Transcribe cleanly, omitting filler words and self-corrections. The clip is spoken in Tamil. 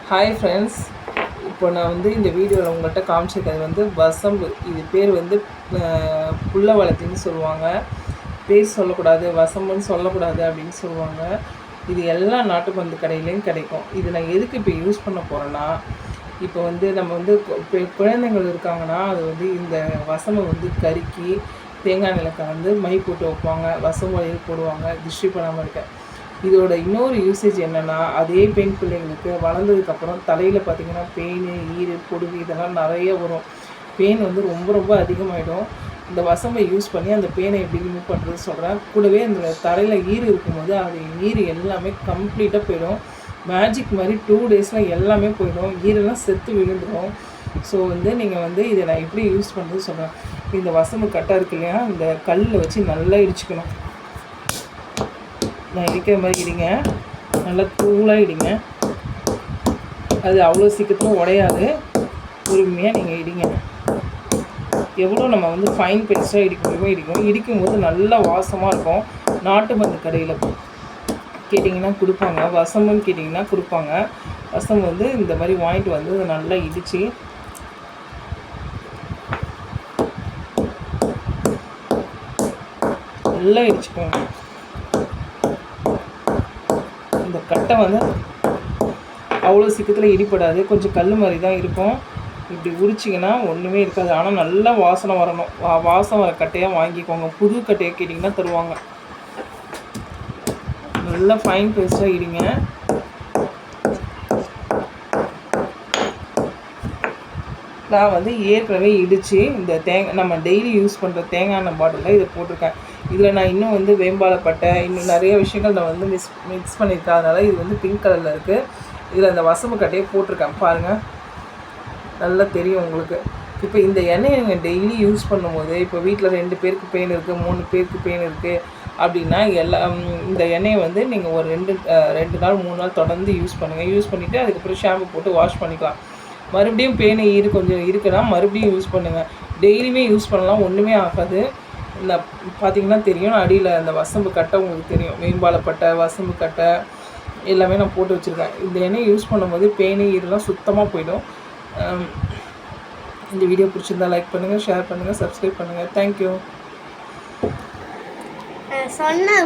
ஹாய் ஃப்ரெண்ட்ஸ், இப்போ நான் வந்து இந்த வீடியோவில் உங்கள்கிட்ட காமிச்சிருக்கிறது வந்து வசம்பு. இது பேர் வந்து புல்ல வளத்தின்னு சொல்லுவாங்க. பேர் சொல்லக்கூடாது, வசம்புன்னு சொல்லக்கூடாது அப்படின்னு சொல்லுவாங்க. இது எல்லா நாட்டு மருந்து கடையிலையும் கிடைக்கும். இது நான் எதுக்கு இப்போ யூஸ் பண்ண போகிறேன்னா, இப்போ வந்து நம்ம வந்து குழந்தைங்கள் இருக்காங்கன்னா அது வந்து இந்த வசம்பை வந்து கருக்கி தேங்காய் எண்ணெயில் கலந்து மை போட்டு வைப்பாங்க, வசம்பு வளையல் போடுவாங்க திருஷ்டி பண்ணாமல் இருக்க. இதோட இன்னொரு யூசேஜ் என்னென்னா, அதே பெண் பிள்ளைங்களுக்கு வளர்ந்ததுக்கப்புறம் தலையில் பார்த்திங்கன்னா பேன், ஈறு, பொடுகு இதெல்லாம் நிறைய வரும். பேன் வந்து ரொம்ப ரொம்ப அதிகமாகிடும். இந்த வசம்பை யூஸ் பண்ணி அந்த பேனை எப்படி ரிமூவ் பண்ணுறது சொல்கிறேன். கூடவே அந்த தலையில் ஈறு இருக்கும்போது அது ஈறு எல்லாமே கம்ப்ளீட்டாக போயிடும். மேஜிக் மாதிரி 2 டேஸில் எல்லாமே போயிடும். ஈரெல்லாம் செத்து விழுந்துடும். ஸோ வந்து நீங்கள் வந்து இதை நான் எப்படி யூஸ் பண்ணுறது சொல்கிறேன். இந்த வசம்பு கட்டை இருக்கு இல்லையா, இந்த கல்லில் வச்சு நல்லா இடிச்சுக்கணும். நான் இடிக்கிற மாதிரி இடிங்க, நல்லா தூளாக இடிங்க. அது அவ்வளோ சீக்கிரத்தில் உடையாது. பொறுமையாக நீங்கள் இடிங்க. எவ்வளோ நம்ம வந்து ஃபைன் பெருசாக இடிக்க முடியுமோ இடிக்கணும். இடிக்கும்போது நல்லா வாசமாக இருக்கும். நாட்டு மருந்து கடையில் கேட்டிங்கன்னா கொடுப்பாங்க, வசம்புன்னு கேட்டிங்கன்னா கொடுப்பாங்க. வசம்பு வந்து இந்த மாதிரி வாங்கிட்டு வந்து அதை நல்லா இடித்து நல்லா இடிச்சுக்கோங்க. இந்த கட்டை வந்து அவ்வளோ சீக்கிரத்தில் இடிப்படாது, கொஞ்சம் கல் மாதிரி தான் இருக்கும். இப்படி உரிச்சிங்கன்னா ஒன்றுமே இருக்காது. ஆனால் நல்லா வாசனை வரணும். வாசனை வர கட்டையாக வாங்கிக்கோங்க. புது கட்டையாக கேட்டிங்கன்னா தருவாங்க. நல்லா ஃபைன் பேஸ்ட்டாக இடிங்க. நான் வந்து ஏற்கனவே இடித்து இந்த நம்ம டெய்லி யூஸ் பண்ணுற தேங்காய் எண்ணெய் பாட்டிலில் இதை போட்டிருக்கேன். இதில் நான் இன்னும் வந்து வேம்பாலைப்பட்டை இன்னும் நிறைய விஷயங்கள் நான் வந்து மிக்ஸ் பண்ணியிருக்கேன். அதனால் இது வந்து பிங்க் கலரில் இருக்குது. இதில் அந்த வசம்பு கட்டையை போட்டிருக்கேன் பாருங்கள், நல்லா தெரியும் உங்களுக்கு. இப்போ இந்த எண்ணெயை நீங்கள் டெய்லி யூஸ் பண்ணும்போது, இப்போ வீட்டில் 2 பேருக்கு பெயின் இருக்குது, 3 பேருக்கு பெயின் இருக்குது அப்படின்னா இந்த எண்ணெயை வந்து நீங்கள் ஒரு 2 நாள் 3 நாள் தொடர்ந்து யூஸ் பண்ணுங்கள். யூஸ் பண்ணிவிட்டு அதுக்கப்புறம் ஷாம்பு போட்டு வாஷ் பண்ணிக்கலாம். மறுபடியும் பேன் ஈறு கொஞ்சம் இருக்குன்னா மறுபடியும் யூஸ் பண்ணுங்கள். டெய்லியுமே யூஸ் பண்ணலாம், ஒன்றுமே ஆகாது. இந்த பார்த்திங்கன்னா தெரியும், அடியில் அந்த வசம்பு கட்டை உங்களுக்கு தெரியும். வேம்பாலைப்பட்டை, வசம்பு கட்டை எல்லாமே நான் போட்டு வச்சுருக்கேன். இந்த எண்ணெயை யூஸ் பண்ணும்போது பேன் ஈரெலாம் சுத்தமாக போயிடும். இந்த வீடியோ பிடிச்சிருந்தா லைக் பண்ணுங்கள், ஷேர் பண்ணுங்கள், சப்ஸ்கிரைப் பண்ணுங்கள். தேங்க்யூ.